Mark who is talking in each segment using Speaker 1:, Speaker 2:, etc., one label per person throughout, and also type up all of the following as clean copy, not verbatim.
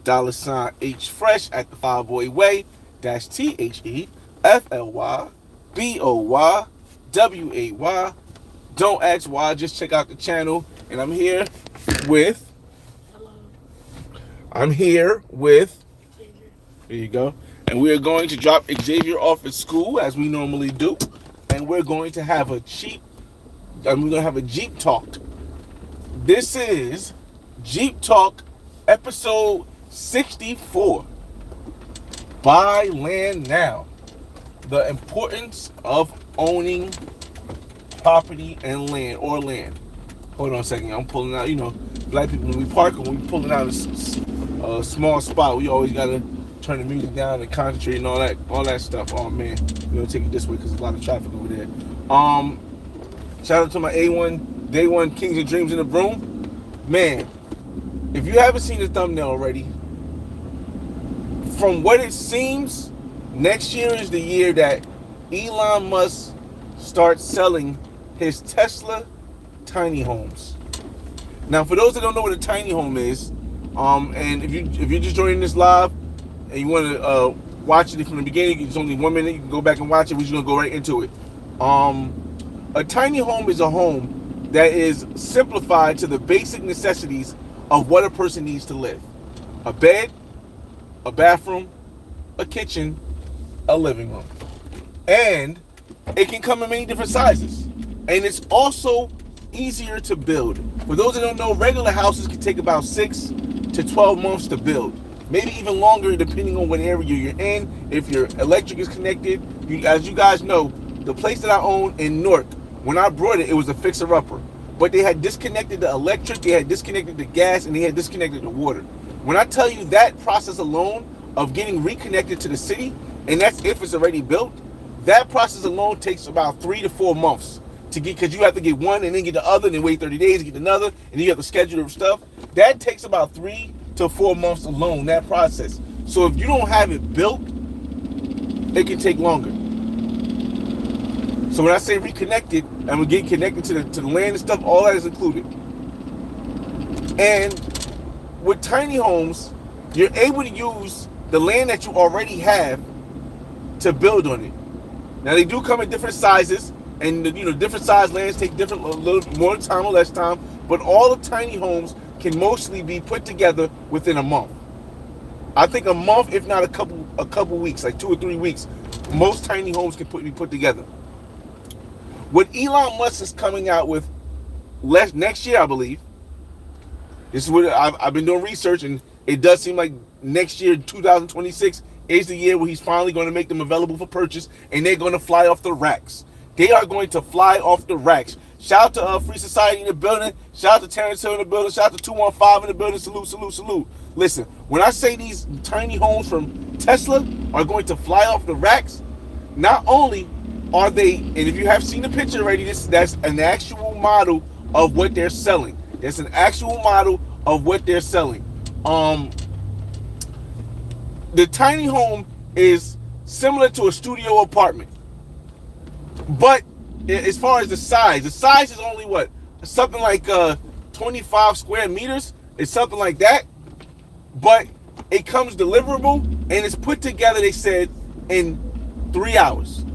Speaker 1: $H Fresh at the Five Boy Way. That's TheFlyBoyway. Don't ask why, just check out the channel. And with I'm here with there you go. And we are going to drop Xavier off at school as we normally do. And we're going to have a Jeep talk. This is Jeep Talk episode 64. Buy land now. The importance of owning property and land or land. Hold on a second. I'm pulling out, black people, when we park and we pulling out a small spot, we always got to turn the music down and concentrate and all that stuff. Oh, man. We're going to take it this way because there's a lot of traffic over there. Shout out to my A1, Day One Kings and Dreams in the room. Man, if you haven't seen the thumbnail already, from what it seems, next year is the year that Elon Musk starts selling his Tesla tiny homes. Now, for those that don't know what a tiny home is, and if you're just joining this live and you want to watch it from the beginning, it's only 1 minute. You can go back and watch it. We're just gonna go right into it. A tiny home is a home that is simplified to the basic necessities of what a person needs to live: a bed, a bathroom, a kitchen, a living room, and it can come in many different sizes. And it's also easier to build. For those that don't know, regular houses can take about 6 to 12 months to build. Maybe even longer depending on what area you're in. If your electric is connected, as you guys know, the place that I own in Newark, when I brought it, it was a fixer-upper. But they had disconnected the electric, they had disconnected the gas, and they had disconnected the water. When I tell you that process alone of getting reconnected to the city, and that's if it's already built, that process alone takes about 3 to 4 months to get, because you have to get one and then get the other, and then wait 30 days to get another, and then you have to schedule the stuff. That takes about 3 to 4 months alone, that process. So if you don't have it built, it can take longer. So when I say reconnected, and we get connected to the land and stuff, all that is included. And with tiny homes, you're able to use the land that you already have to build on it. Now they do come in different sizes, and different size lands take a little more time or less time. But all the tiny homes can mostly be put together within a month. I think a month, if not a couple weeks, like 2 or 3 weeks, most tiny homes can be put together. What Elon Musk is coming out with next year, I believe. This is what I've been doing research, and it does seem like next year, 2026, is the year where he's finally going to make them available for purchase, and they're going to fly off the racks. They are going to fly off the racks. Shout out to Free Society in the building. Shout out to Terrence Hill in the building. Shout out to 215 in the building. Salute, salute, salute. Listen, when I say these tiny homes from Tesla are going to fly off the racks, not only are they, and if you have seen the picture already, that's an actual model of what they're selling. That's an actual model of what they're selling. The tiny home is similar to a studio apartment. But as far as the size is only what? Something like 25 square meters. It's something like that. But it comes deliverable, and it's put together, they said, in 3 hours.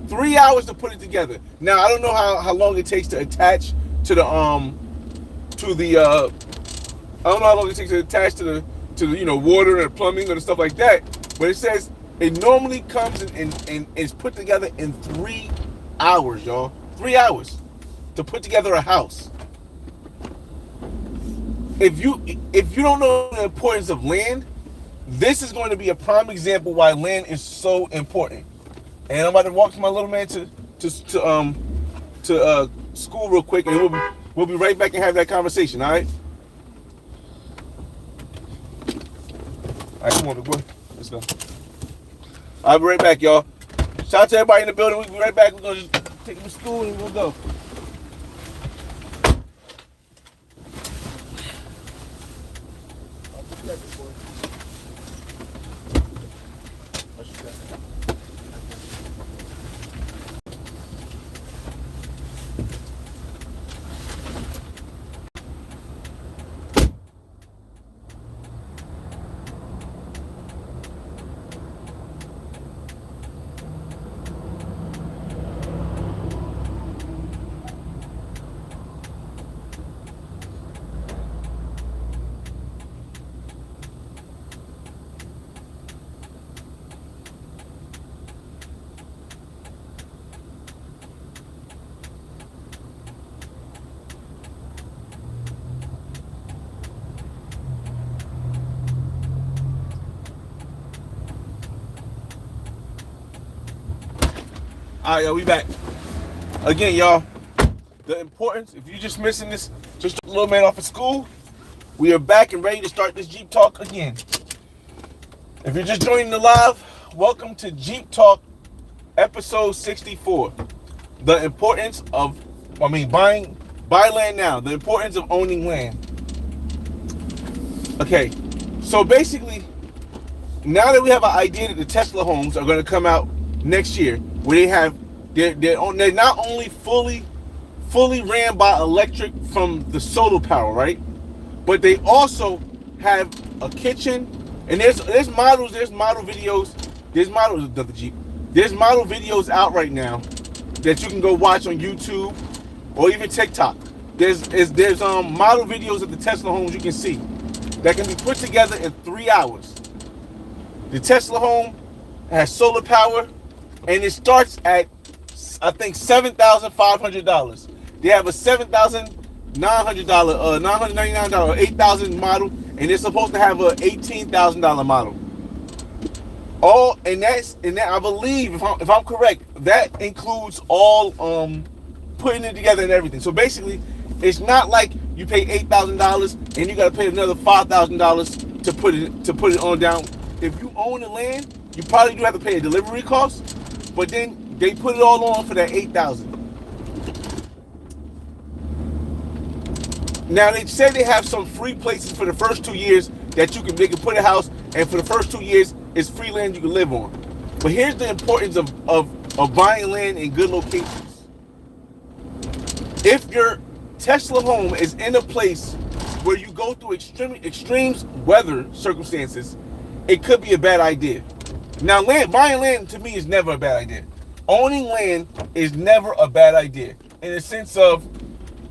Speaker 1: 3 hours to put it together. Now, I don't know how long it takes to attach to the I don't know how long it takes to attach to the water and plumbing and stuff like that. But it says it normally comes and is put together in 3 hours, y'all. 3 hours to put together a house. If you don't know the importance of land, this is going to be a prime example why land is so important. And I'm about to walk my little man to school real quick, and we'll be right back and have that conversation. All right. All right, come on, boy. Let's go. I'll be right back, y'all. Shout out to everybody in the building. We'll be right back. We're gonna just take him to school and we'll go. All right, yo, we back again, y'all. The importance, if you're just missing this, just a little man off of school, we are back and ready to start this Jeep Talk again. If you're just joining the live, welcome to Jeep Talk episode 64. The importance of, buy land now. The importance of owning land. Okay, so basically, now that we have an idea that the Tesla homes are going to come out next year, where they're not only fully ran by electric from the solar power, right? But they also have a kitchen, and there's model videos, there's model videos out right now that you can go watch on YouTube or even TikTok. There's model videos of the Tesla homes you can see that can be put together in 3 hours. The Tesla home has solar power, and it starts at, I think, $7,500. They have a $7,900, $999 or $8,000 model, and they're supposed to have a $18,000 model. And that I believe, if I'm correct, that includes all putting it together and everything. So basically, it's not like you pay $8,000 and you got to pay another $5,000 to put it on down. If you own the land, you probably do have to pay a delivery cost, but then they put it all on for that $8,000. Now they say they have some free places for the first 2 years that they can put a house, and for the first 2 years it's free land you can live on. But here's the importance of buying land in good locations. If your Tesla home is in a place where you go through extreme weather circumstances, it could be a bad idea. Now, buying land to me is never a bad idea. Owning land is never a bad idea, in the sense of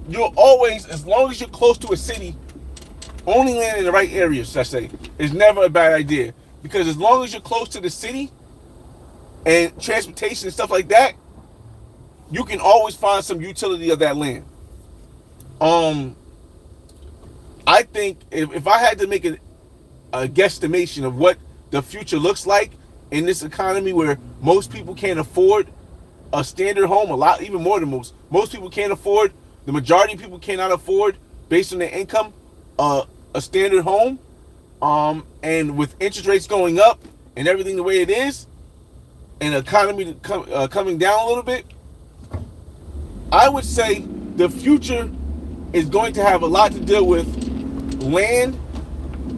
Speaker 1: you'll always, as long as you're close to a city, owning land in the right areas, I say, is never a bad idea. Because as long as you're close to the city and transportation and stuff like that, you can always find some utility of that land. I think if I had to make a guesstimation of what the future looks like in this economy where most people can't afford a standard home, even more than most people can't afford, the majority of people cannot afford, based on their income, a standard home, and with interest rates going up and everything the way it is, and the economy coming down a little bit, I would say the future is going to have a lot to do with land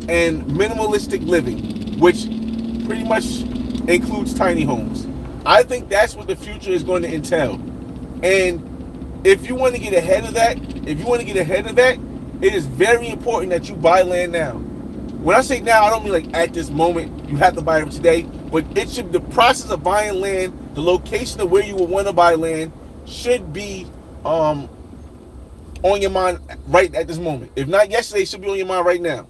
Speaker 1: and minimalistic living, which pretty much includes tiny homes. I think that's what the future is going to entail. And if you want to get ahead of that, it is very important that you buy land now. When I say now, I don't mean like at this moment, you have to buy it today, but the process of buying land, the location of where you would want to buy land should be on your mind right at this moment. If not yesterday, it should be on your mind right now.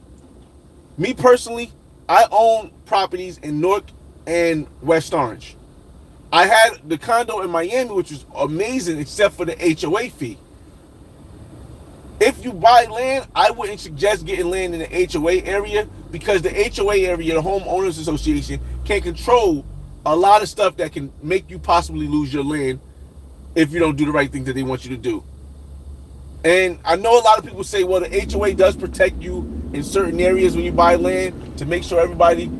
Speaker 1: Me personally, I own properties in Newark and West Orange. I had the condo in Miami, which was amazing, except for the HOA fee. If you buy land, I wouldn't suggest getting land in the HOA area, because the HOA area, the Homeowners Association, can control a lot of stuff that can make you possibly lose your land if you don't do the right thing that they want you to do. And I know a lot of people say, well, the HOA does protect you in certain areas when you buy land to make sure everybody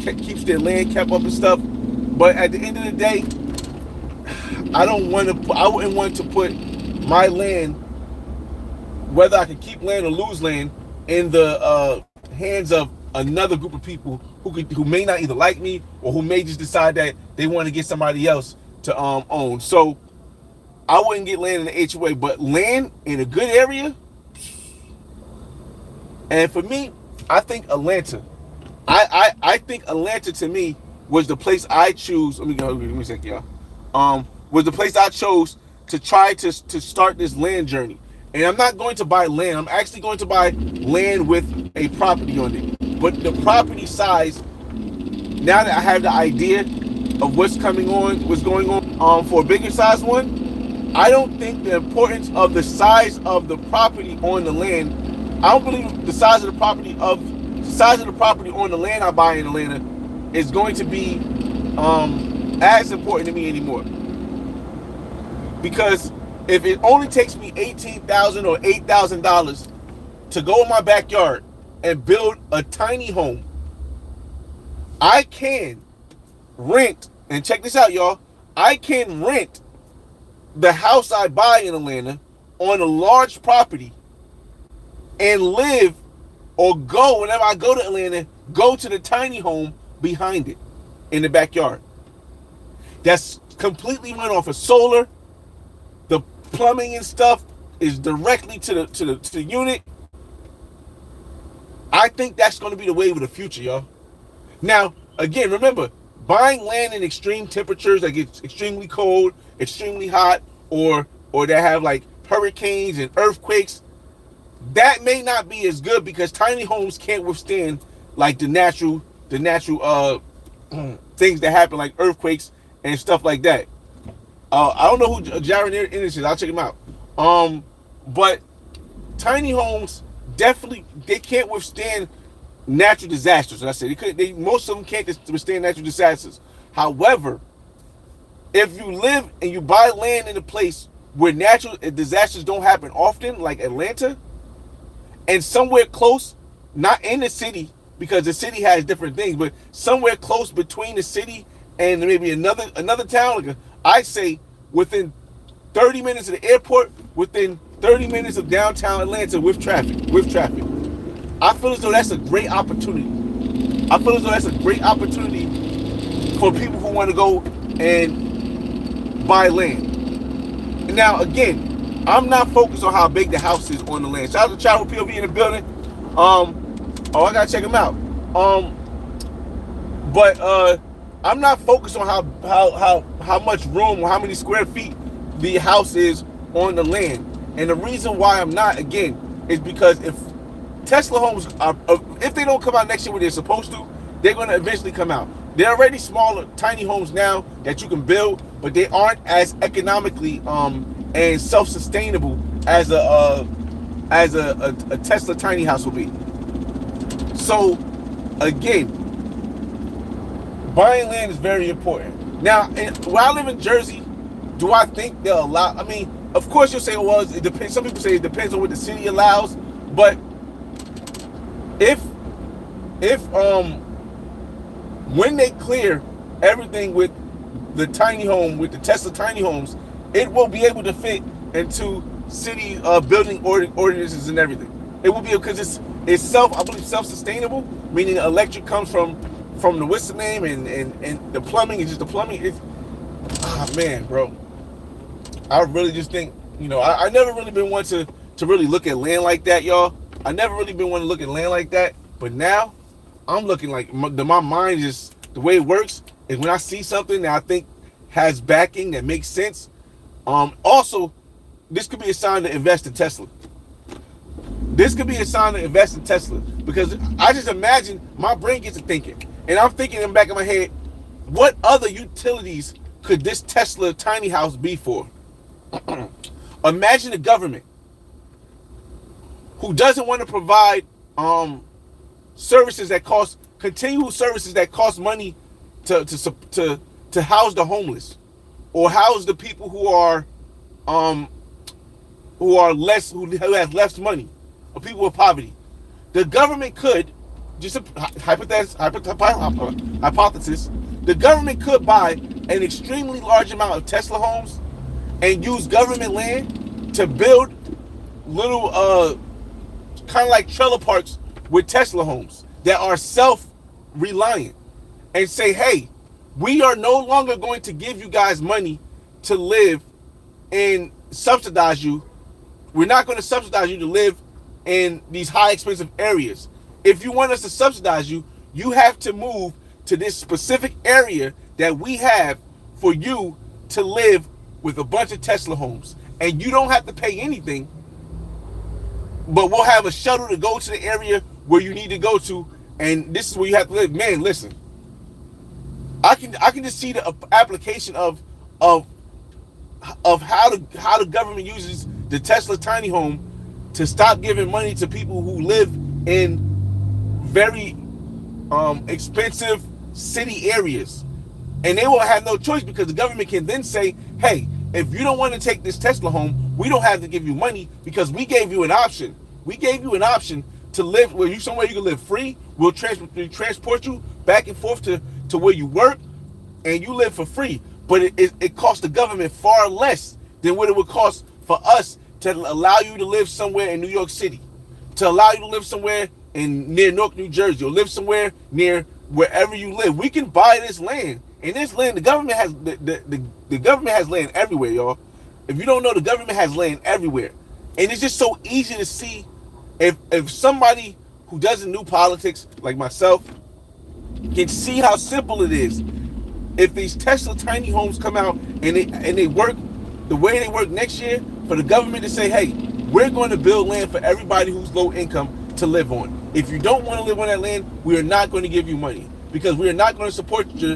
Speaker 1: keeps their land kept up and stuff. But at the end of the day, I wouldn't want to put my land, whether I can keep land or lose land, in the hands of another group of people who may not either like me or who may just decide that they want to get somebody else to own. So I wouldn't get land in the HOA, but land in a good area. And for me, I think Atlanta. I think Atlanta, to me, was the place I choose. Let me a second, y'all. Was the place I chose to try to start this land journey. And I'm not going to buy land. I'm actually going to buy land with a property on it. But the property size, now that I have the idea of what's going on for a bigger size one, I don't think the importance of the size of the property on the land, I don't believe the size of the property on the land I buy in Atlanta is going to be as important to me anymore. Because if it only takes me $18,000 or $8,000 to go in my backyard and build a tiny home, I can rent, and check this out, y'all. I can rent the house I buy in Atlanta on a large property and live, or go whenever I go to Atlanta, go to the tiny home behind it in the backyard. That's completely run off of solar. The plumbing and stuff is directly to the unit. I think that's going to be the wave of the future, y'all. Now, again, remember, buying land in extreme temperatures that get extremely cold, extremely hot, or that have like hurricanes and earthquakes, that may not be as good because tiny homes can't withstand like the natural things that happen, like earthquakes and stuff like that. I don't know who Jaron Ennis is. I'll check him out. But tiny homes definitely, they can't withstand natural disasters. I said most of them can't withstand natural disasters. However, if you live and you buy land in a place where natural disasters don't happen often, like Atlanta, and somewhere close, not in the city, because the city has different things, but somewhere close between the city and maybe another town, like I say within 30 minutes of the airport, within 30 minutes of downtown Atlanta with traffic. I feel as though that's a great opportunity. For people who want to go and buy land. Now, again, I'm not focused on how big the house is on the land. Shout out to Travel POV in the building. I gotta check them out. But I'm not focused on how much room or how many square feet the house is on the land. And the reason why I'm not, again, is because if Tesla homes if they don't come out next year when they're supposed to, they're going to eventually come out. They're already smaller, tiny homes now that you can build, but they aren't as economically and self-sustainable as a Tesla tiny house will be. So, again, buying land is very important. Now, where I live in Jersey, do I think they'll allow? I mean, of course you'll say, well, it depends. Some people say it depends on what the city allows, but if when they clear everything with the tiny home, with the Tesla tiny homes, it will be able to fit into city building ordinances and everything. It will be, because it's I believe self-sustainable, meaning electric comes from the what's the name, and the plumbing is just the plumbing. It's man, bro. I really just think, I never really been one to really look at land like that, y'all. I never really been one to look at land like that, but now I'm looking like my mind is, the way it works is when I see something that I think has backing that makes sense. Also, this could be a sign to invest in Tesla. Because I just imagine, my brain gets to thinking, and I'm thinking in the back of my head, what other utilities could this Tesla tiny house be for? Imagine the government who doesn't want to provide services that cost money to house the homeless, or house the people who have less money, or people with poverty. The government could, just a hypothesis, the government could buy an extremely large amount of Tesla homes and use government land to build little kind of like trailer parks with Tesla homes that are self-reliant, and say, hey, we are no longer going to give you guys money to live and subsidize you. We're not going to subsidize you to live in these high expensive areas. If you want us to subsidize you, you have to move to this specific area that we have for you to live with a bunch of Tesla homes. And you don't have to pay anything, but we'll have a shuttle to go to the area where you need to go to, and this is where you have to live. Man, listen, I can just see the application of how the government uses the Tesla tiny home to stop giving money to people who live in very expensive city areas, and they will have no choice, because the government can then say, hey, if you don't want to take this Tesla home, we don't have to give you money because we gave you an option. We gave you an option to live where you somewhere you can live free. We'll transport you back and forth to where you work, and you live for free. But it costs the government far less than what it would cost for us to allow you to live somewhere in New York City, to allow you to live somewhere near Newark, New Jersey, or live somewhere near wherever you live. We can buy this land. And this land, the government has the government has land everywhere, y'all. If you don't know, the government has land everywhere. And it's just so easy to see if somebody who doesn't know politics, like myself, can see how simple it is. If these Tesla tiny homes come out and they work the way they work next year, for the government to say, hey, we're going to build land for everybody who's low income to live on. If you don't want to live on that land, we are not going to give you money because we are not going to support you.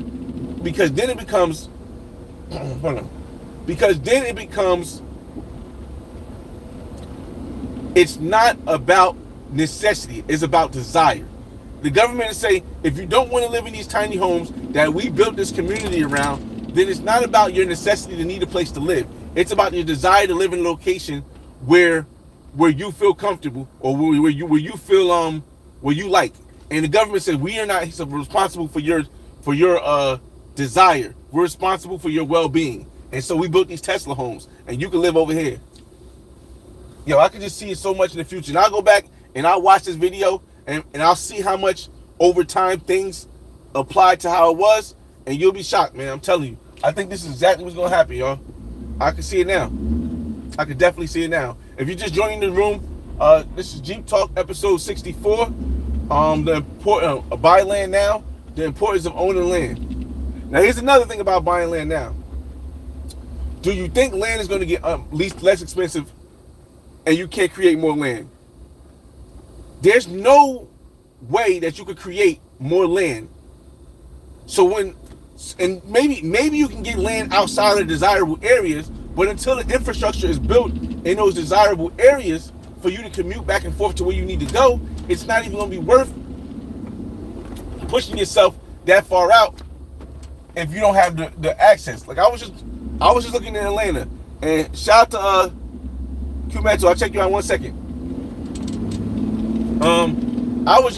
Speaker 1: Because then it becomes, it's not about necessity, it's about desire. The government is saying, if you don't want to live in these tiny homes that we built this community around, then it's not about your necessity to need a place to live. It's about your desire to live in a location where you feel comfortable or where you feel where you like. And the government says we are not responsible for your desire. We're responsible for your well-being. And so we built these Tesla homes and you can live over here. Yo, I can just see it so much in the future. And I'll go back and I'll watch this video and I'll see how much over time things apply to how it was, and you'll be shocked, man. I'm telling you. I think this is exactly what's gonna happen, y'all. I can see it now. I can definitely see it now. If you're just joining the room, this is Jeep Talk episode 64. The importance of buy land now, the importance of owning land. Now, here's another thing about buying land now. Do you think land is going to get less expensive and you can't create more land? There's no way that you could create more land. So maybe you can get land outside of desirable areas, but until the infrastructure is built in those desirable areas for you to commute back and forth to where you need to go, it's not even going to be worth pushing yourself that far out if you don't have the access. Like I was just looking in Atlanta, and shout out to Q-Metal. I'll check you out 1 second. I was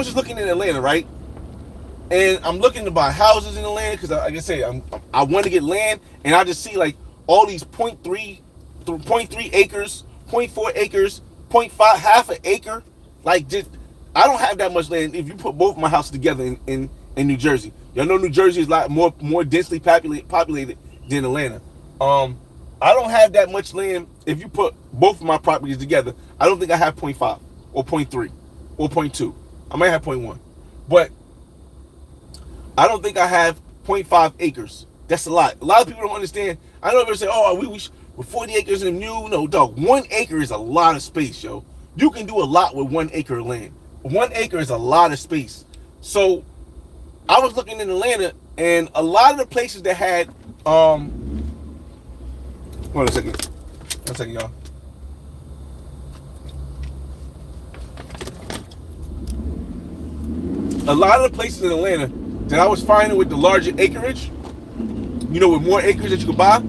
Speaker 1: just looking in Atlanta, right? And I'm looking to buy houses in Atlanta because, like I said, I want to get land, and I just see like all these 0.3 acres, 0.4 acres, 0.5, half an acre, like just. I don't have that much land if you put both my houses together in New Jersey. Y'all know New Jersey is a lot more densely populated than Atlanta. I don't have that much land if you put both of my properties together. I don't think I have 0.5 or 0.3 or 0.2. I might have 0.1. But I don't think I have 0.5 acres. That's a lot. A lot of people don't understand. I know people say, oh, we're 40 acres and new. No, dog. 1 acre is a lot of space, yo. You can do a lot with 1 acre of land. 1 acre is a lot of space. So I was looking in Atlanta, and a lot of the places that had hold on a second. 1 second, y'all. A lot of the places in Atlanta that I was finding with the larger acreage, you know, with more acres that you could buy,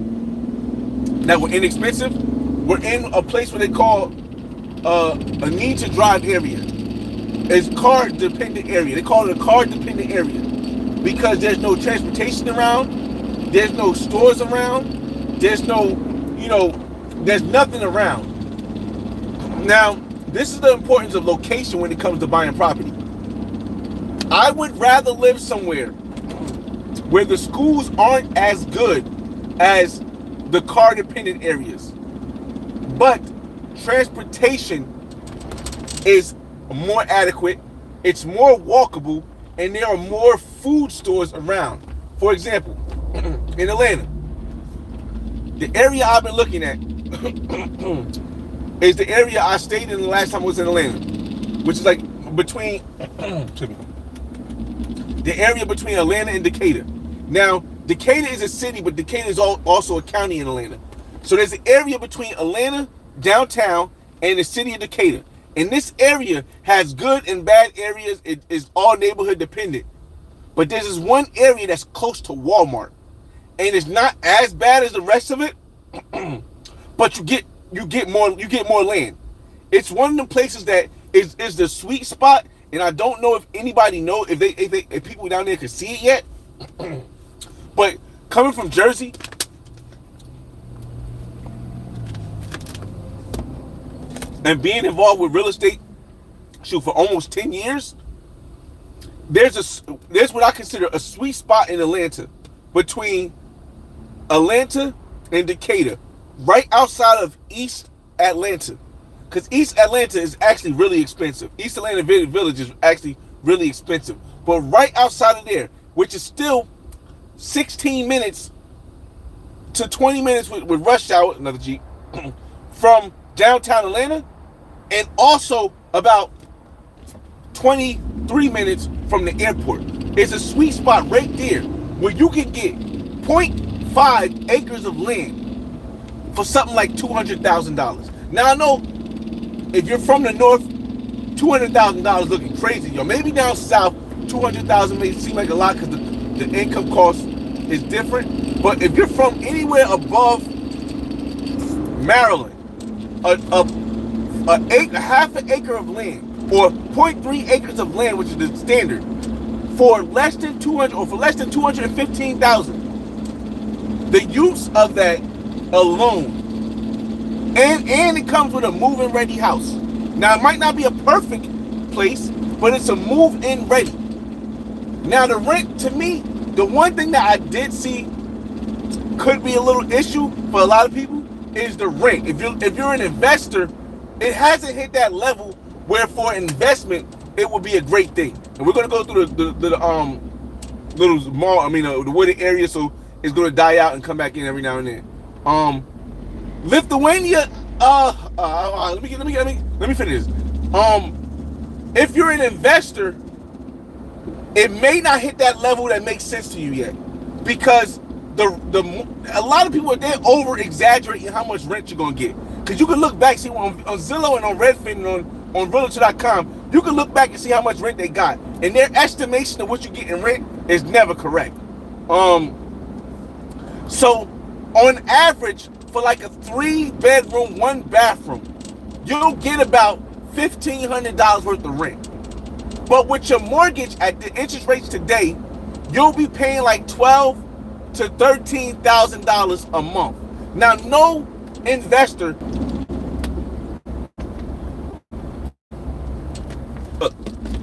Speaker 1: that were inexpensive, were in a place where they call a need to drive area. It's car dependent area. They call it a car dependent area because there's no transportation around, there's no stores around, there's there's nothing around. Now, this is the importance of location when it comes to buying property. I would rather live somewhere where the schools aren't as good as the car dependent areas, but transportation is more adequate, it's more walkable, and there are more food stores around. For example, in Atlanta, the area I've been looking at is the area I stayed in the last time I was in Atlanta, which is like between the area between Atlanta and Decatur. Now, Decatur is a city, but Decatur is also a county in Atlanta. So there's an area between Atlanta, downtown, and the city of Decatur. And this area has good and bad areas. It is all neighborhood dependent. But there's this one area that's close to Walmart. and it's not as bad as the rest of it, but you get more land. It's one of the places that is the sweet spot, and I don't know if anybody know if people down there can see it yet. But coming from Jersey, and being involved with real estate, for almost 10 years, there's what I consider a sweet spot in Atlanta, between Atlanta and Decatur, right outside of East Atlanta. Because East Atlanta is actually really expensive. East Atlanta Village is actually really expensive. But right outside of there, which is still 16 minutes to 20 minutes with rush hour, another Jeep, from downtown Atlanta, and also about 23 minutes from the airport. It's a sweet spot right there where you can get 0.5 acres of land for something like $200,000. Now, I know if you're from the north, $200,000 looking crazy. Maybe down south, $200,000 may seem like a lot because the income cost is different. But if you're from anywhere above Maryland, half an acre of land, or 0.3 acres of land, which is the standard, for less than 200 or for less than 215,000, the use of that alone, and it comes with a move-in ready house. Now, it might not be a perfect place, but it's a move-in ready. Now, the rent, to me, the one thing that I did see could be a little issue for a lot of people is the rent. If you're an investor, it hasn't hit that level where for investment it would be a great thing. And we're gonna go through the little mall. The wooded area, so it's gonna die out and come back in every now and then. Lithuania. Let me finish this. If you're an investor, it may not hit that level that makes sense to you yet, because a lot of people, they're over exaggerating how much rent you're gonna get. Because you can look back, see on Zillow and on Redfin and on Realtor.com, you can look back and see how much rent they got, and their estimation of what you get in rent is never correct. So on average, for like a 3-bedroom, 1-bathroom, you'll get about $1,500 worth of rent. But with your mortgage at the interest rates today, you'll be paying like $12,000 to $13,000 a month. Now, no investor,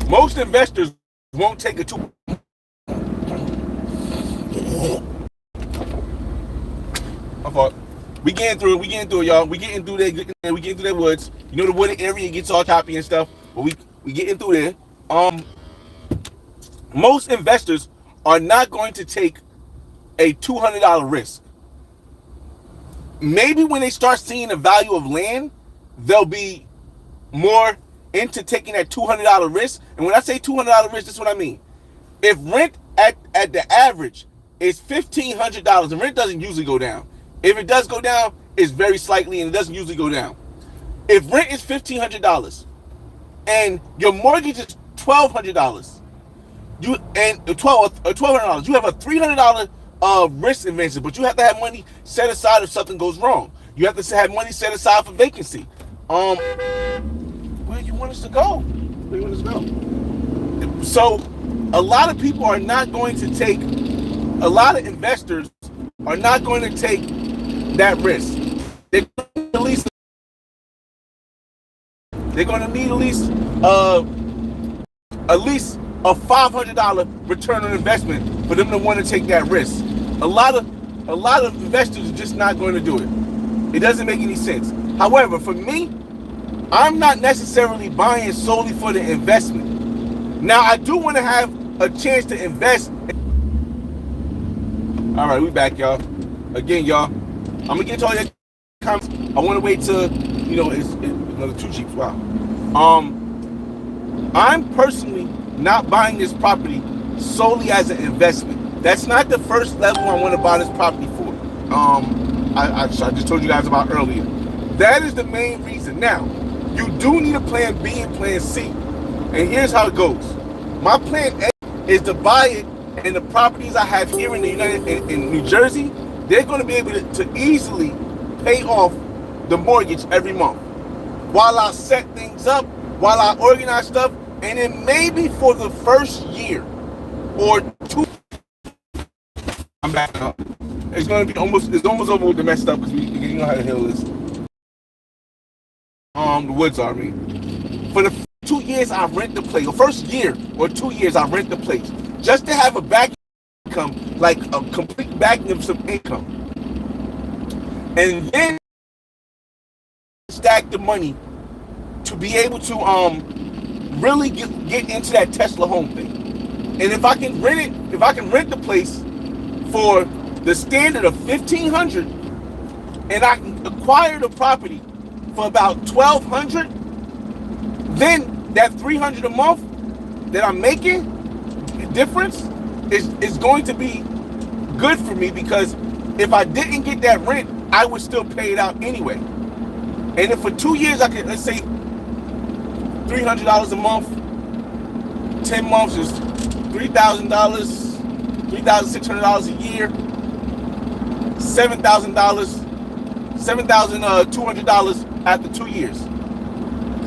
Speaker 1: most investors won't take a two. My fault. We getting through it, y'all. We getting through that woods. The wooded area gets all choppy and stuff, but we getting through there. Most investors are not going to take a $200 risk. Maybe when they start seeing the value of land, they'll be more into taking that $200 risk. And when I say $200 risk, this is what I mean. If rent at the average is $1,500, and rent doesn't usually go down. If it does go down, it's very slightly, and it doesn't usually go down. If rent is $1,500 and your mortgage is $1,200, $1,200, you have a $300 risk investment, but you have to have money set aside if something goes wrong. You have to have money set aside for vacancy. Where you want us to go? Where you want us to go? So, a lot of people are not going to take. A lot of investors are not going to take that risk. They're going to need at least a $500 return on investment for them to want to take that risk. A lot of investors are just not going to do it. It doesn't make any sense. However, for me, I'm not necessarily buying solely for the investment. Now, I do want to have a chance to invest. All right, we back, y'all. Again, y'all, I'm gonna get to all your comments. I want to wait till it's another 2 Jeeps. Wow. I'm personally not buying this property solely as an investment. That's not the first level I want to buy this property for. I just told you guys about earlier. That is the main reason. Now, you do need a plan B and plan C. And here's how it goes. My plan A is to buy it and the properties I have here in New Jersey, they're going to be able to easily pay off the mortgage every month, while I set things up, while I organize stuff, and then maybe for the first year or two, I'm back up. It's almost over with the messed up, because you know how the hill is. The woods are, for the 2 years I rent the place, the first year or 2 years I rent the place, just to have a back income, like a complete backing of some income, and then stack the money to be able to really get into that Tesla home thing. And if I can rent the place for the standard of $1,500, and I can acquire the property for about $1,200, then that $300 a month that I'm making, the difference is going to be good for me, because if I didn't get that rent, I would still pay it out anyway. And if for 2 years I could, let's say, $300 a month, 10 months is $3,000, $3,600 a year, $7,200 after 2 years.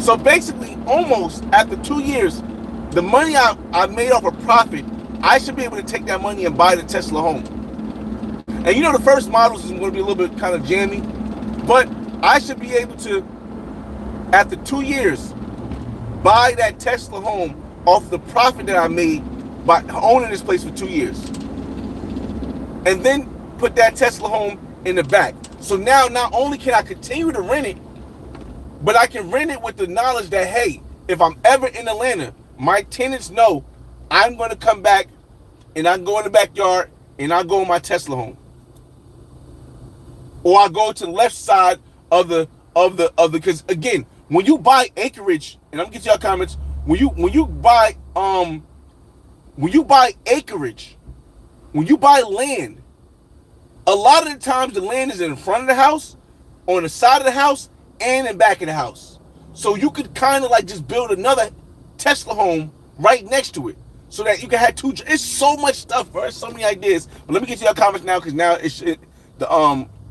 Speaker 1: So basically, almost after 2 years, the money I made off a profit, I should be able to take that money and buy the Tesla home. And you know, the first models is going to be a little bit kind of jammy, but I should be able to, after 2 years, buy that Tesla home off the profit that I made by owning this place for 2 years. And then put that Tesla home in the back. So now not only can I continue to rent it, but I can rent it with the knowledge that, hey, if I'm ever in Atlanta, my tenants know I'm going to come back and I go in the backyard and I go in my Tesla home. Or I go to the left side of the, because again, when you buy acreage, and I'm gonna get to y'all comments, when you buy acreage, when you buy land, a lot of the times the land is in front of the house, on the side of the house, and in back of the house. So you could kind of like just build another Tesla home right next to it, so that you can have two. It's so much stuff, bro. There's so many ideas. But let me get to your comments now, because now the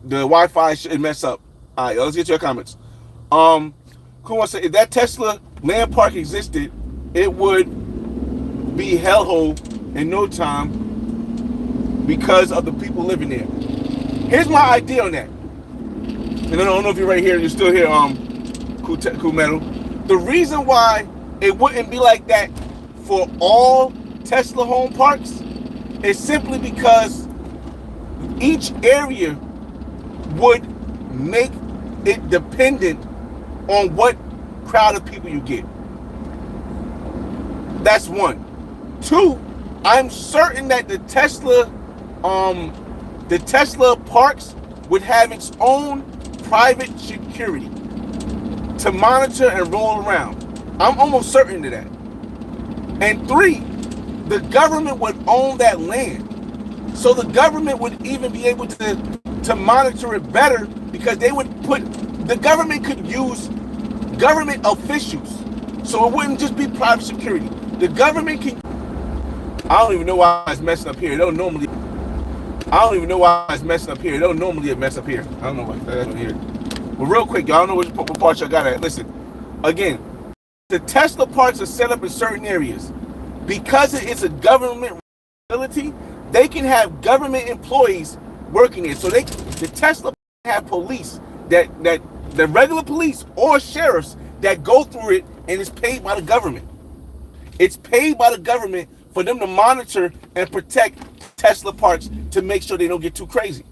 Speaker 1: Wi-Fi shouldn't mess up. All right, let's get to your comments. Who wants to say, if that Tesla land park existed, it would be hellhole in no time because of the people living there. Here's my idea on that. And I don't know if you're right here, you're still here, Cool Metal. The reason why it wouldn't be like that for all Tesla home parks is simply because each area would make it dependent on what crowd of people you get. That's one. Two, I'm certain that the Tesla parks would have its own private security to monitor and roll around. I'm almost certain of that. And three, the government would own that land. So the government would even be able to monitor it better, because the government could use government officials. So it wouldn't just be private security. The government can, I don't even know why it's messing up here. I don't even know why it's messing up here. It don't normally mess up here. I don't know why that's here. But real quick, y'all know what part y'all got at. Listen, again, the Tesla parks are set up in certain areas. Because it is a government facility, they can have government employees working there. So the Tesla have police that the regular police or sheriffs that go through it, and it's paid by the government. It's paid by the government for them to monitor and protect Tesla parks to make sure they don't get too crazy.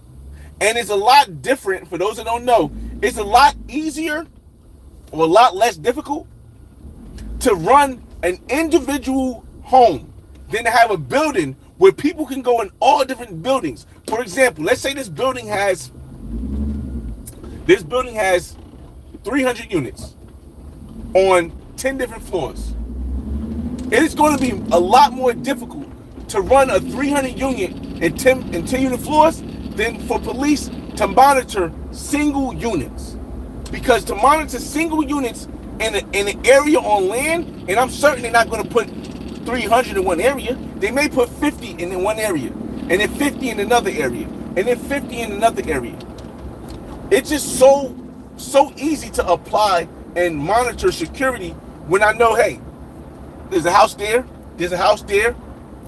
Speaker 1: And it's a lot different, for those that don't know, it's a lot easier or a lot less difficult to run an individual home than to have a building where people can go in all different buildings. For example, let's say this building has 300 units on 10 different floors. It is going to be a lot more difficult to run a 300 unit and 10 unit floors than for police to monitor single units. Because to monitor single units in an area on land, and I'm certain they're not going to put 300 in one area. They may put 50 in one area, and then 50 in another area, and then 50 in another area. It's just so easy to apply and monitor security when I know, hey, there's a house there, there's a house there.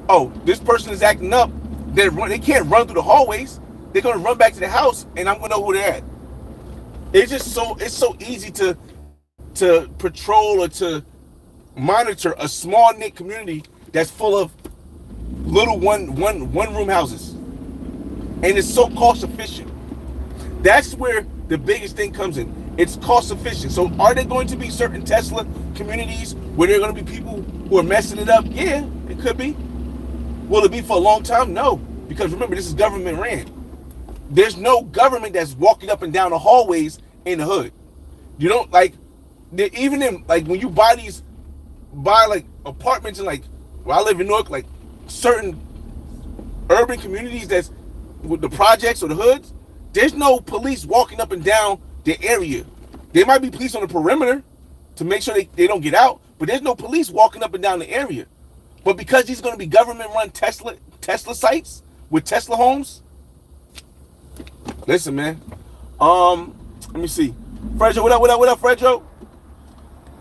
Speaker 1: Oh, this person is acting up. They can't run through the hallways. They're gonna run back to the house, and I'm gonna know who they're at. It's so easy to patrol or to monitor a small knit community that's full of little one room houses, and it's so cost efficient. That's where the biggest thing comes in. It's cost efficient. So are there going to be certain Tesla communities where there are going to be people who are messing it up? Yeah, it could be. Will it be for a long time? No, because remember, this is government ran. There's no government that's walking up and down the hallways in the hood. You don't like, even in like when you buy like apartments in like where I live in Newark, like certain urban communities that's with the projects or the hoods, there's no police walking up and down the area. There might be police on the perimeter to make sure they don't get out, but there's no police walking up and down the area. But because these are going to be government-run Tesla sites with Tesla homes, listen, man. Let me see. Fredro, what up, Fredro?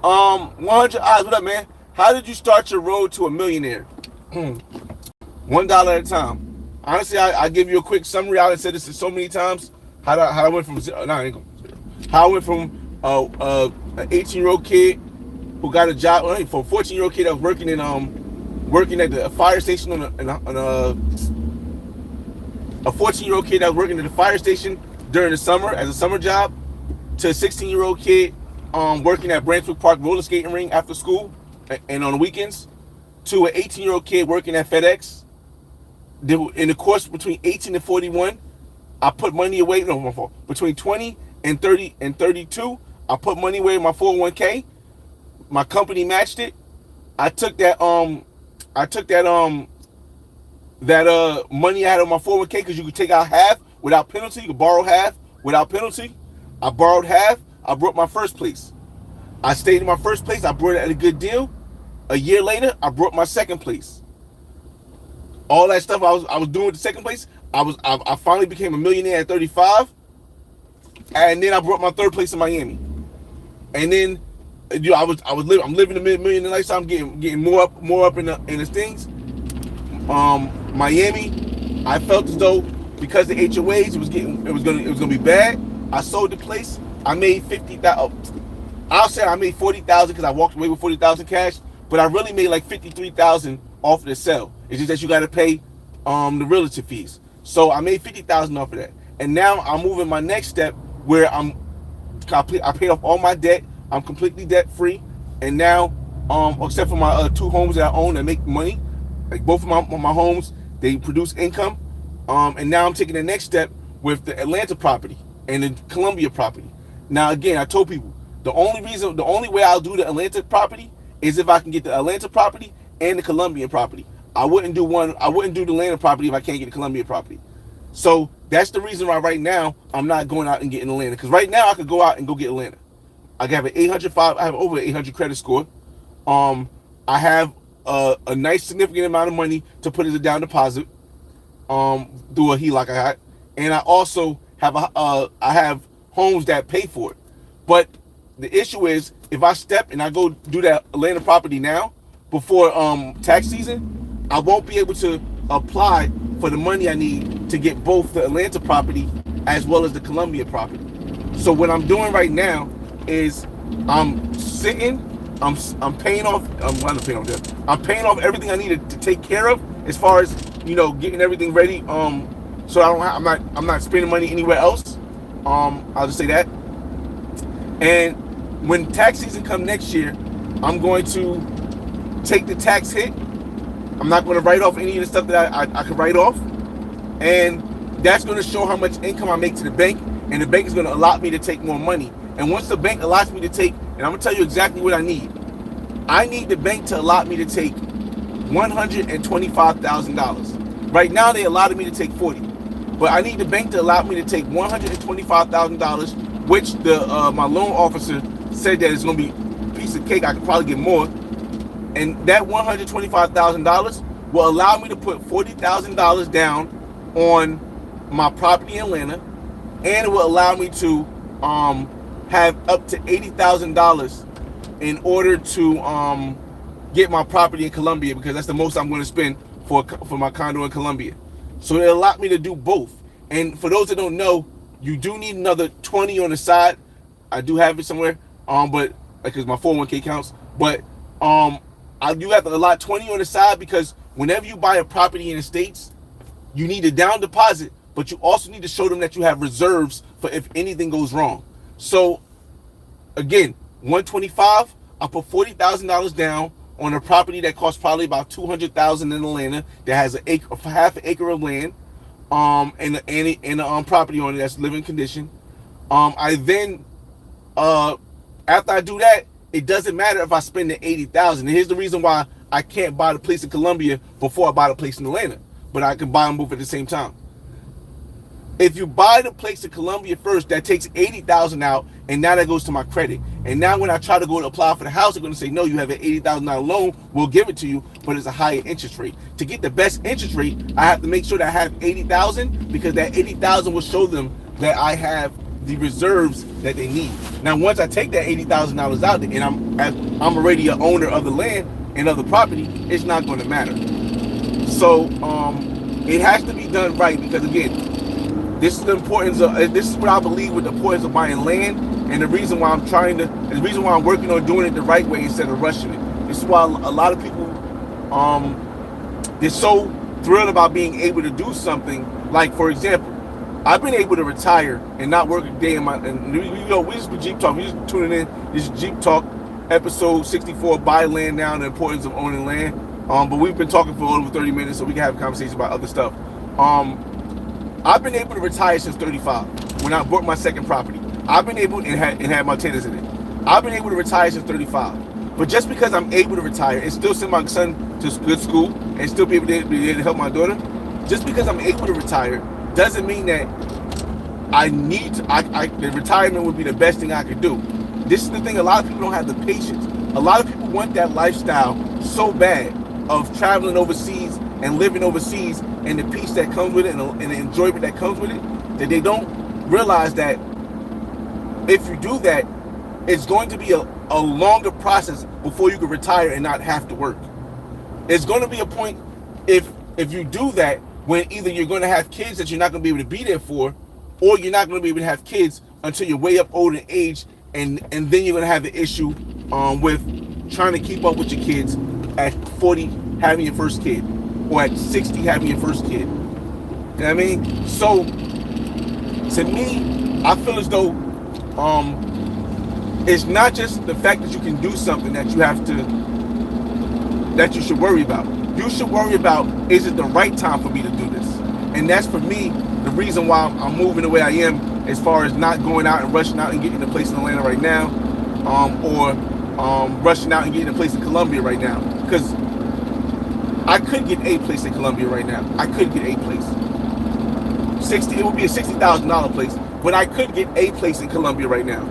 Speaker 1: 100 eyes, what up, man? How did you start your road to a millionaire? $1 at a time. Honestly, I give you a quick summary. I said this so many times. How I went from zero. No, I ain't gonna zero. How I went from an 18-year-old kid who got a job, for a 14-year-old kid that was working at the fire station a 14-year-old kid that was working at the fire station during the summer as a summer job, to a 16-year-old kid working at Branchwood Park roller skating ring after school and on the weekends, to an 18-year-old kid working at FedEx. In the course between 18 and 41, I put money away. No, between 20 and 30 and 32, I put money away in my 401k. My company matched it. I took that money I had on my 401k, because you could take out half without penalty. You could borrow half without penalty. I borrowed half. I brought my first place. I stayed in my first place. I brought it at a good deal. A year later, I brought my second place. All that stuff I was doing with the second place, I finally became a millionaire at 35, and then I brought my third place in Miami, and then I'm living the millionaire lifestyle. I'm getting more up in the things. Miami, I felt as though because the HOAs it was gonna be bad. I sold the place. I made $50,000. I'll say I made $40,000 because I walked away with $40,000 cash, but I really made like $53,000 off of the sale. It's just that you got to pay the realty fees. So I made $50,000 off of that, and now I'm moving my next step where I paid off all my debt. I'm completely debt free, and now except for my two homes that I own that make money, like both of my homes, they produce income. And now I'm taking the next step with the Atlanta property and the Columbia property. Now again, I told people the only way I'll do the Atlanta property is if I can get the Atlanta property and the Colombian property. I wouldn't do the Atlanta property if I can't get the Columbia property. So that's the reason why right now I'm not going out and getting Atlanta. Because right now I could go out and go get Atlanta. I have an 805. I have over 800 credit score. I have a nice significant amount of money to put as a down deposit through a HELOC I had, and I also have I have homes that pay for it. But the issue is, if I step and I go do that Atlanta property now before tax season, I won't be able to apply for the money I need to get both the Atlanta property as well as the Columbia property. So what I'm doing right now is I'm sitting, I'm paying off. I'm paying off everything I needed to take care of as far as getting everything ready. So I'm not spending money anywhere else. I'll just say that. And when tax season comes next year, I'm going to take the tax hit. I'm not going to write off any of the stuff that I could write off, and that's going to show how much income I make to the bank, and the bank is going to allot me to take more money. And once the bank allots me to take, and I'm going to tell you exactly what I need the bank to allot me to take $125,000. Right now they allotted me to take 40, but I need the bank to allow me to take $125,000, which my loan officer said that it's going to be a piece of cake. I could probably get more. And that $125,000 will allow me to put $40,000 down on my property in Atlanta, and it will allow me to have up to $80,000 in order to get my property in Columbia, because that's the most I'm going to spend for my condo in Columbia. So it allowed me to do both. And for those that don't know, you do need another 20 on the side. I do have it somewhere, but because my 401k counts. But I do have to allot 20 on the side, because whenever you buy a property in the States, you need a down deposit, but you also need to show them that you have reserves for if anything goes wrong. So again, 125, I put $40,000 down on a property that costs probably about $200,000 in Atlanta, that has half an acre of land, and a property on it that's living condition. I then, after I do that, it doesn't matter if I spend the $80,000. And here's the reason why I can't buy the place in Columbia before I buy the place in Atlanta, but I can buy them both at the same time. If you buy the place in Columbia first, that takes $80,000 out, and now that goes to my credit. And now when I try to go to apply for the house, they're going to say, no, you have an $80,000 loan, we'll give it to you, but it's a higher interest rate. To get the best interest rate, I have to make sure that I have $80,000, because that $80,000 will show them that I have the reserves that they need. Now, once I take that $80,000 out, and I'm already an owner of the land and of the property, it's not going to matter. So it has to be done right, because again, this is the importance of, this is what I believe with the importance of buying land, and the reason why the reason why I'm working on doing it the right way instead of rushing it. This is why a lot of people, they're so thrilled about being able to do something. Like, for example, I've been able to retire and not work a day in we just be Jeep Talk. We just tuning in. This is Jeep Talk, episode 64, buy land now and the importance of owning land. But we've been talking for over 30 minutes, so we can have a conversation about other stuff. I've been able to retire since 35 when I bought my second property. I've been able, and had my tenants in it. I've been able to retire since 35. But just because I'm able to retire and still send my son to good school and still be able to help my daughter, just because I'm able to retire doesn't mean that I need to, the retirement would be the best thing I could do. This is the thing, a lot of people don't have the patience. A lot of people want that lifestyle so bad of traveling overseas and living overseas, and the peace that comes with it, and the enjoyment that comes with it, that they don't realize that if you do that, it's going to be a longer process before you can retire and not have to work. It's going to be a point, if you do that, when either you're going to have kids that you're not going to be able to be there for, or you're not going to be able to have kids until you're way up old in age, and then you're going to have the issue with trying to keep up with your kids at 40 having your first kid, or at 60 having your first kid. You know what I mean? So to me, I feel as though it's not just the fact that you can do something that you should worry about. You should worry about, is it the right time for me to do this? And that's, for me, the reason why I'm moving the way I am, as far as not going out and rushing out and getting a place in Atlanta right now, or rushing out and getting a place in Columbia right now. Because I could get a place in Columbia right now. I could get a place. It would be a $60,000 place, but I could get a place in Columbia right now.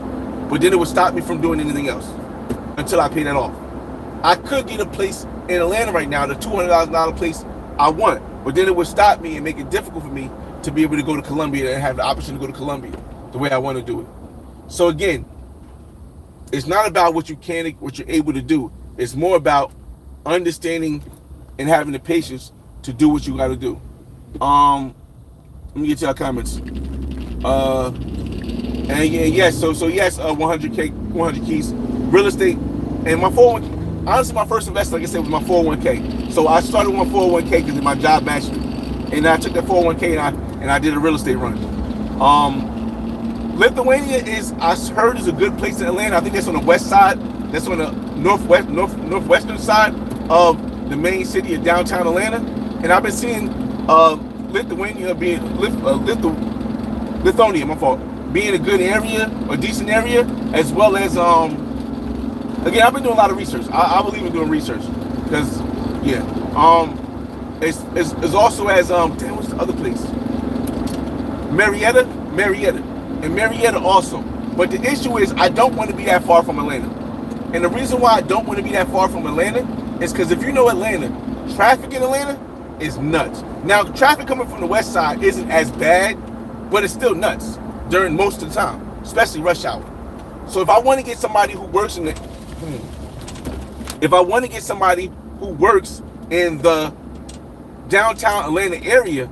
Speaker 1: But then it would stop me from doing anything else until I pay that off. I could get a place in Atlanta right now, the $200,000 place I want, but then it would stop me and make it difficult for me to be able to go to Columbia and have the option to go to Columbia the way I want to do it. So again, it's not about what you're able to do. It's more about understanding and having the patience to do what you got to do. Let me get to our comments. And yes, so yes, 100 keys, real estate, and my 401k. Honestly, my first investment, like I said, was my 401k. So I started with my 401k because my job matched it, and I took that 401k and I did a real estate run. Lithuania I heard is a good place in Atlanta. I think that's on the west side. That's on the northwestern side of the main city of downtown Atlanta. And I've been seeing Lithuania being Lithonia, my fault, being a good area, a decent area, as well as again, I've been doing a lot of research. I believe in doing research because it's also as damn, what's the other place? Marietta, and Marietta also. But the issue is I don't want to be that far from Atlanta, and the reason why I don't want to be that far from Atlanta It's because if you know Atlanta, traffic in Atlanta is nuts. Now, traffic coming from the west side isn't as bad, but it's still nuts during most of the time, especially rush hour. So if I want to get somebody who works in the, if I want to get somebody who works in the downtown Atlanta area,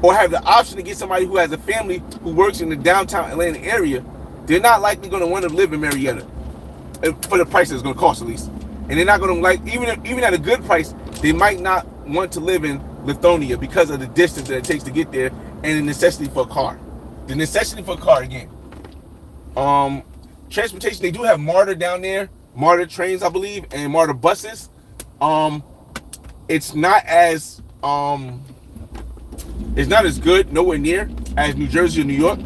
Speaker 1: or have the option to get somebody who has a family who works in the downtown Atlanta area, they're not likely going to want to live in Marietta for the price it's going to cost, at least. And they're not going to like, even at a good price, they might not want to live in Lithonia because of the distance that it takes to get there and the necessity for a car. The necessity for a car again. Transportation, they do have MARTA down there, MARTA trains, I believe, and MARTA buses. It's not as good, nowhere near, as New Jersey or New York.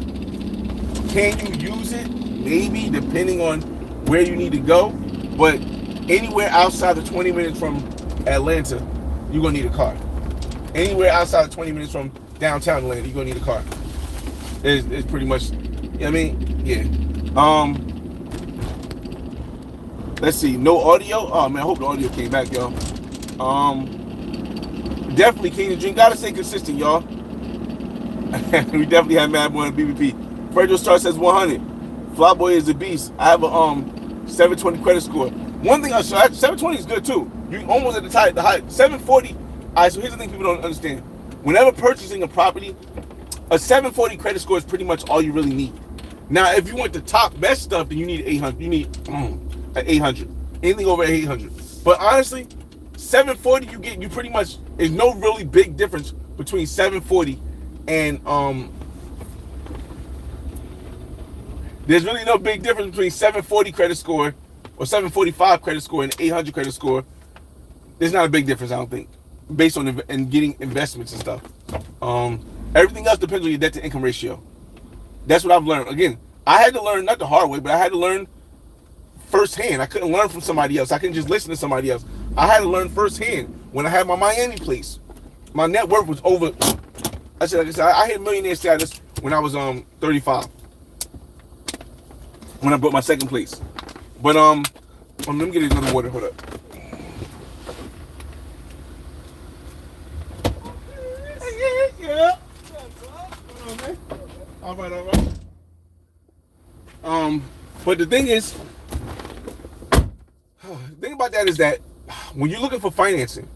Speaker 1: Can you use it? Maybe, depending on where you need to go. But anywhere outside of 20 minutes from Atlanta, you're going to need a car. Anywhere outside of 20 minutes from downtown Atlanta, you're going to need a car. It's pretty much, you know what I mean? Yeah. Let's see. No audio? Oh, man, I hope the audio came back, y'all. Definitely King of Drink. Gotta stay consistent, y'all. We definitely have Mad Boy on BBP. Virgil Star says 100. Flyboy is a beast. I have a 720 credit score. One thing, 720 is good too. You almost at the height. 740. All right, so here's the thing people don't understand. Whenever purchasing a property, a 740 credit score is pretty much all you really need. Now, if you want the top best stuff, then you need 800. You need an 800. Anything over 800. But honestly, 740 you pretty much, there's no really big difference between 740 and there's really no big difference between 740 credit score or 745 credit score and 800 credit score. There's not a big difference, I don't think, based on getting investments and stuff. Everything else depends on your debt to income ratio. That's what I've learned. Again, I had to learn, not the hard way, but I had to learn firsthand. I couldn't learn from somebody else. I couldn't just listen to somebody else. I had to learn firsthand. When I had my Miami place, my net worth was over. I hit millionaire status when I was 35. When I bought my second place. But let me get another water. Hold up. Yeah. All right. But the thing is, the thing about that is that when you're looking for financing,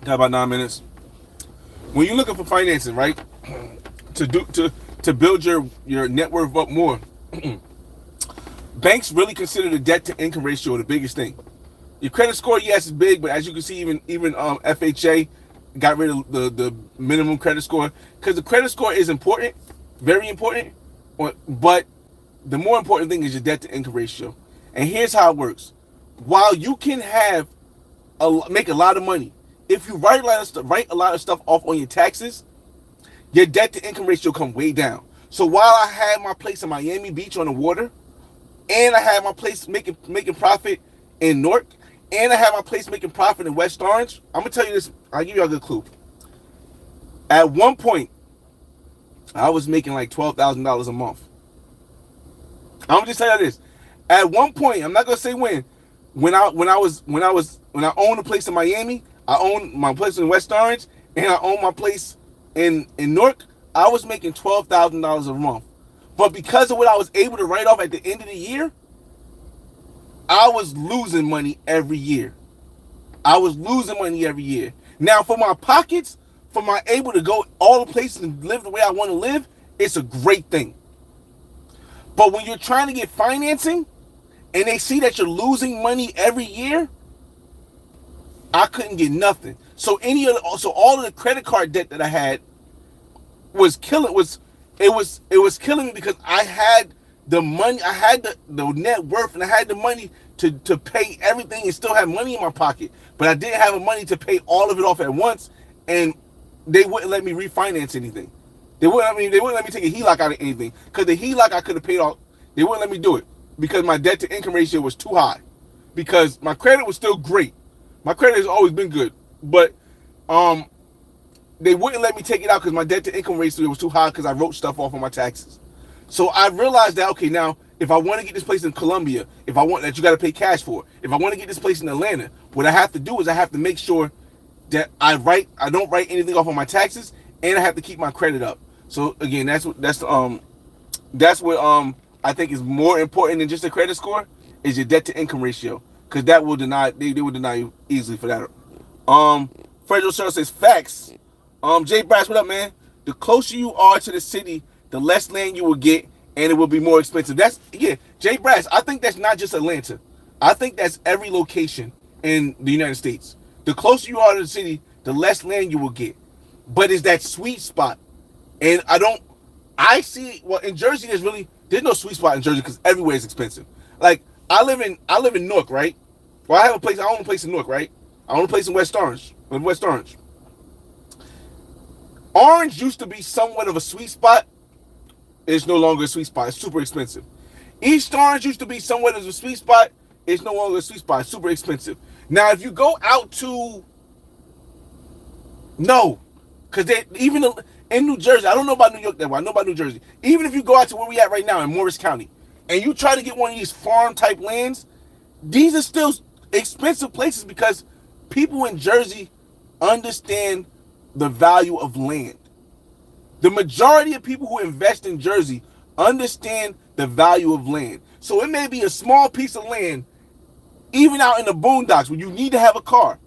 Speaker 1: got about 9 minutes. When you're looking for financing, right, to build your net worth up more, banks really consider the debt to income ratio the biggest thing. Your credit score, yes, is big, but as you can see, even FHA got rid of the minimum credit score because the credit score is important, very important, but the more important thing is your debt to income ratio. And here's how it works: while you can make a lot of money, if you write a lot of stuff off on your taxes, your debt to income ratio come way down. So while I had my place in Miami Beach on the water, and I had my place making profit in Newark, and I had my place making profit in West Orange, I'm gonna tell you this. I'll give you a good clue. At one point, I was making like $12,000 a month. I'm gonna just tell you this. At one point, I'm not gonna say when I owned a place in Miami, I owned my place in West Orange, and I owned my place in Newark, I was making $12,000 a month. But because of what I was able to write off at the end of the year, I was losing money every year. Now, for my pockets, for my able to go all the places and live the way I want to live, it's a great thing. But when you're trying to get financing and they see that you're losing money every year, I couldn't get nothing. So all of the credit card debt that I had was killing me because I had the money, I had the net worth, and I had the money to pay everything and still have money in my pocket. But I didn't have the money to pay all of it off at once, and they wouldn't let me refinance anything. They wouldn't let me take a HELOC out of anything. Because the HELOC I could have paid off, they wouldn't let me do it. Because my debt to income ratio was too high. Because my credit was still great. My credit has always been good. But they wouldn't let me take it out because my debt to income ratio was too high because I wrote stuff off on my taxes. So I realized that, okay, now if I want to get this place in Columbia, if I want that, you got to pay cash for it. If I want to get this place in Atlanta, what I have to do is I have to make sure that I don't write anything off on my taxes, and I have to keep my credit up. So again, that's what I think is more important than just a credit score is your debt to income ratio, because that will deny they will deny you easily for that. Frederick Cheryl says facts. Jay Brass, what up, man? The closer you are to the city, the less land you will get, and it will be more expensive. Jay Brass, I think that's not just Atlanta. I think that's every location in the United States. The closer you are to the city, the less land you will get. But it's that sweet spot. And I see, well, in Jersey, there's no sweet spot in Jersey because everywhere is expensive. Like, I live in Newark, right? Well, I own a place in Newark, right? I own a place in West Orange. Orange used to be somewhat of a sweet spot. It's no longer a sweet spot. It's super expensive. East Orange used to be somewhat of a sweet spot. It's no longer a sweet spot. It's super expensive. Now, if you go out to... No. Because even in New Jersey, I don't know about New York that well. I know about New Jersey. Even if you go out to where we at right now in Morris County, and you try to get one of these farm-type lands, these are still expensive places because people in Jersey understand the value of land. The majority of people who invest in Jersey understand the value of land. So it may be a small piece of land, even out in the boondocks where you need to have a car,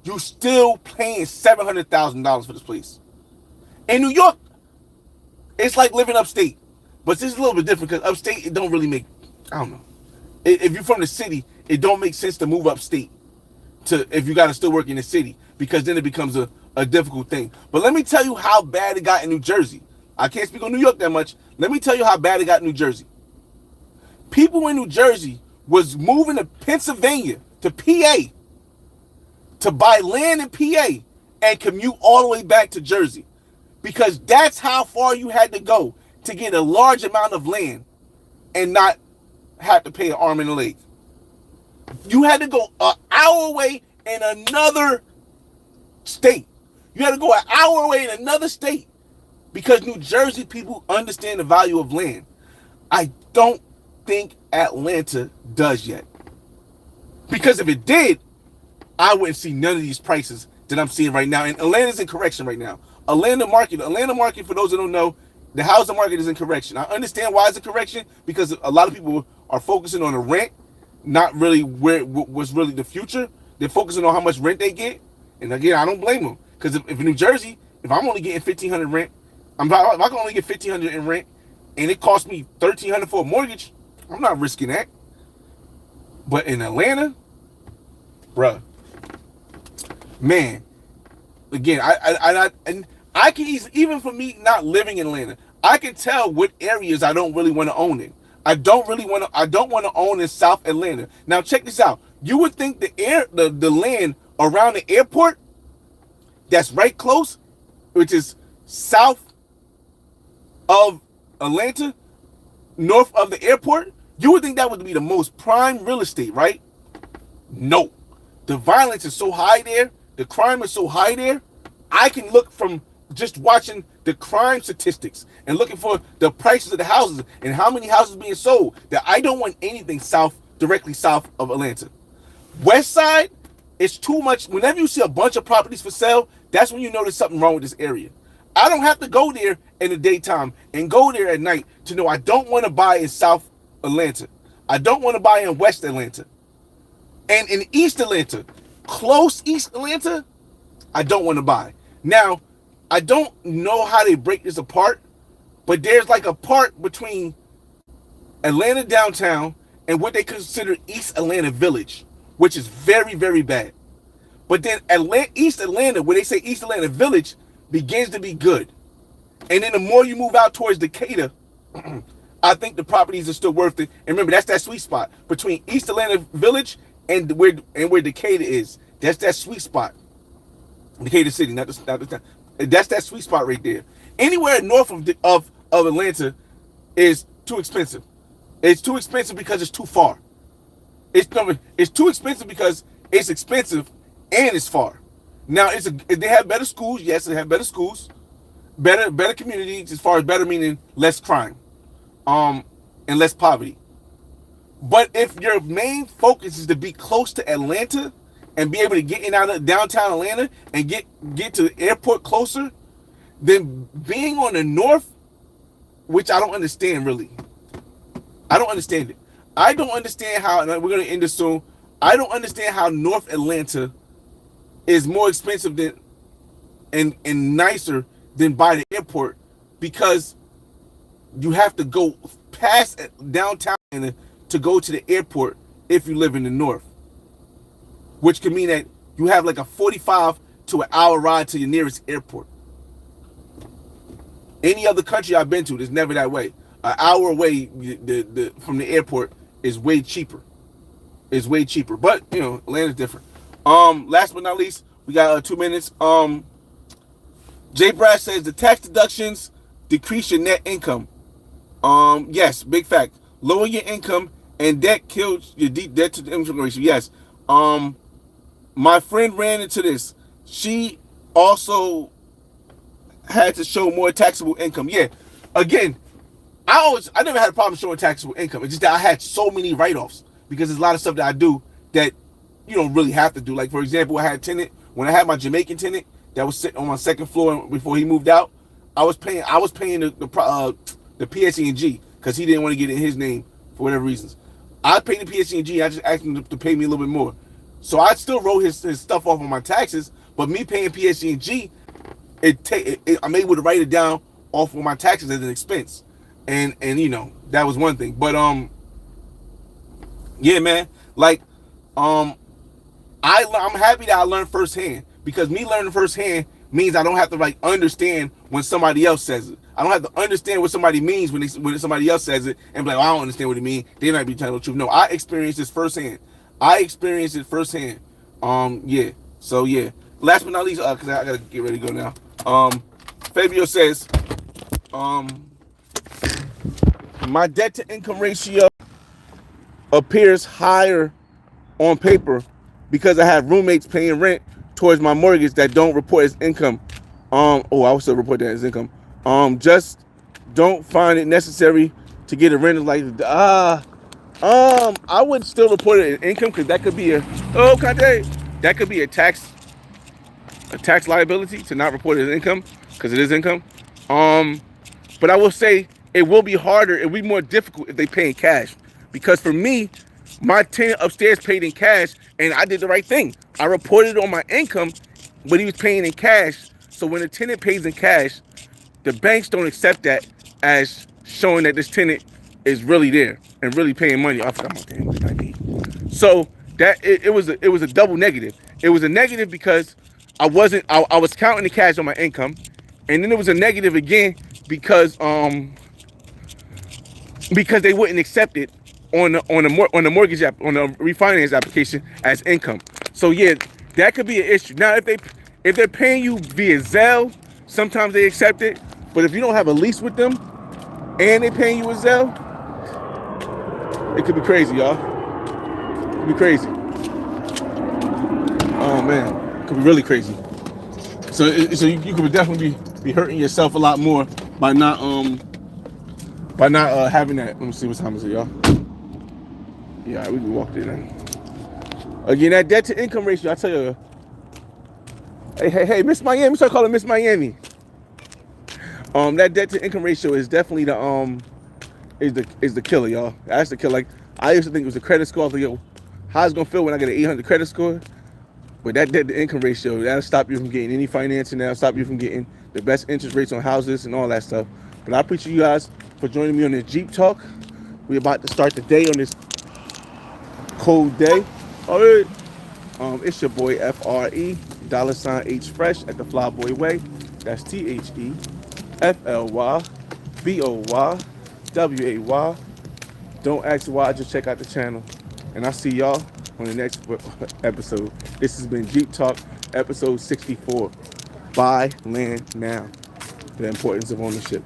Speaker 1: you're still paying $700,000 for this place. In New York, it's like living upstate. But this is a little bit different because upstate, it don't really make, I don't know. If you're from the city, it don't make sense to move upstate if you got to still work in the city, because then it becomes a difficult thing. But let me tell you how bad it got in New Jersey. I can't speak on New York that much. Let me tell you how bad it got in New Jersey. People in New Jersey was moving to Pennsylvania, to PA, to buy land in PA and commute all the way back to Jersey, because that's how far you had to go to get a large amount of land and not have to pay an arm and a leg. You had to go an hour away in another state. You had to go an hour away in another state because New Jersey people understand the value of land. I don't think Atlanta does yet. Because if it did, I wouldn't see none of these prices that I'm seeing right now. And Atlanta's in correction right now. Atlanta market, for those that don't know, the housing market is in correction. I understand why it's in correction, because a lot of people are focusing on the rent, not really what's really the future. They're focusing on how much rent they get. And again, I don't blame them. Because if in New Jersey, if I'm only getting $1,500 rent, if I can only get $1,500 in rent, and it costs me $1,300 for a mortgage, I'm not risking that. But in Atlanta, bruh, man, again, I can even for me not living in Atlanta, I can tell what areas I don't really want to own in. I don't want to own in South Atlanta. Now check this out. You would think the land around the airport that's right close, which is south of Atlanta, north of the airport, you would think that would be the most prime real estate, right? No. The violence is so high there. The crime is so high there. I can look from just watching the crime statistics and looking for the prices of the houses and how many houses being sold that I don't want anything directly south of Atlanta. West side, it's too much. Whenever you see a bunch of properties for sale, that's when you know there's something wrong with this area. I don't have to go there in the daytime and go there at night to know I don't want to buy in South Atlanta. I don't want to buy in West Atlanta. And in East Atlanta, close East Atlanta, I don't want to buy. Now, I don't know how they break this apart, but there's like a part between Atlanta downtown and what they consider East Atlanta Village, which is very, very bad. But then East Atlanta, where they say East Atlanta Village, begins to be good. And then the more you move out towards Decatur, I think the properties are still worth it. And remember, that's that sweet spot between East Atlanta Village and where Decatur is. That's that sweet spot. Decatur City, that's that sweet spot right there. Anywhere north of Atlanta is too expensive. It's too expensive because it's too far. It's too expensive because it's expensive and it's far. Now they have better schools. Yes, they have better schools, better communities. As far as better meaning less crime, and less poverty. But if your main focus is to be close to Atlanta and be able to get in out of downtown Atlanta and get to the airport closer, then being on the north, which I don't understand really. I don't understand it. I don't understand how, and we're going to end this soon. I don't understand how North Atlanta is more expensive than and nicer than by the airport, because you have to go past downtown to go to the airport if you live in the north, which could mean that you have like a 45 to an hour ride to your nearest airport. Any other country I've been to, it's never that way. An hour away from the airport is way cheaper. It's way cheaper, but you know, Atlanta's different. Last but not least, we got 2 minutes. Jay Brad says the tax deductions decrease your net income. Yes, big fact. Lower your income and debt kills your debt to income ratio. Yes. My friend ran into this. She also had to show more taxable income. Yeah. Again, I never had a problem showing taxable income. It's just that I had so many write-offs because there's a lot of stuff that I do that you don't really have to do. Like, for example, I had a tenant, when I had my Jamaican tenant that was sitting on my second floor before he moved out, I was paying the PSE&G because he didn't want to get it in his name for whatever reasons. I paid the PSE&G. I just asked him to pay me a little bit more. So I still wrote his stuff off on my taxes, but me paying PSE&G, I'm able to write it down off of my taxes as an expense. And you know, that was one thing. But yeah, man, like I'm happy that I learned firsthand, because me learning firsthand means I don't have to like understand when somebody else says it. I don't have to understand what somebody means when somebody else says it and be like, well, I don't understand what it means. They might be telling the truth. No, I experienced this firsthand. Yeah. So yeah. Last but not least, because I gotta get ready to go now. Fabio says, my debt to income ratio appears higher on paper because I have roommates paying rent towards my mortgage that don't report as income. I will still report that as income. Just don't find it necessary to get a rent like I would still report it as income, because that could be that could be a tax liability to not report it as income, because it is income. But I will say it will be harder, it will be more difficult if they pay in cash, because for me, my tenant upstairs paid in cash and I did the right thing. I reported on my income, but he was paying in cash. So when a tenant pays in cash, the banks don't accept that as showing that this tenant is really there and really paying money. I forgot my damn ID. So that it was a double negative. It was a negative because I was counting the cash on my income, and then it was a negative again because they wouldn't accept it on the mortgage app, on the refinance application as income. So yeah, that could be an issue. Now if they're paying you via Zelle, sometimes they accept it. But if you don't have a lease with them and they're paying you with Zelle, it could be crazy, y'all. It could be crazy. Oh man, it could be really crazy. So you could definitely be hurting yourself a lot more by not having that. Let me see what time is it, y'all. Yeah, we can walk there then. Again, that debt to income ratio, I tell you. Hey, Miss Miami, start calling Miss Miami. That debt to income ratio is definitely the killer, y'all. That's the killer. Like, I used to think it was the credit score. I was like, yo, how's it gonna feel when I get an 800 credit score? But that debt to income ratio, that'll stop you from getting any financing. That'll stop you from getting the best interest rates on houses and all that stuff. But I appreciate you guys for joining me on this Jeep Talk. We're about to start the day on this cold day. All right. It's your boy FRE $H Fresh at the Flyboy Way. That's THEFLYBOYWAY. Don't ask why, just check out the channel. And I'll see y'all on the next episode. This has been Jeep Talk, episode 64. Buy land now. The importance of ownership.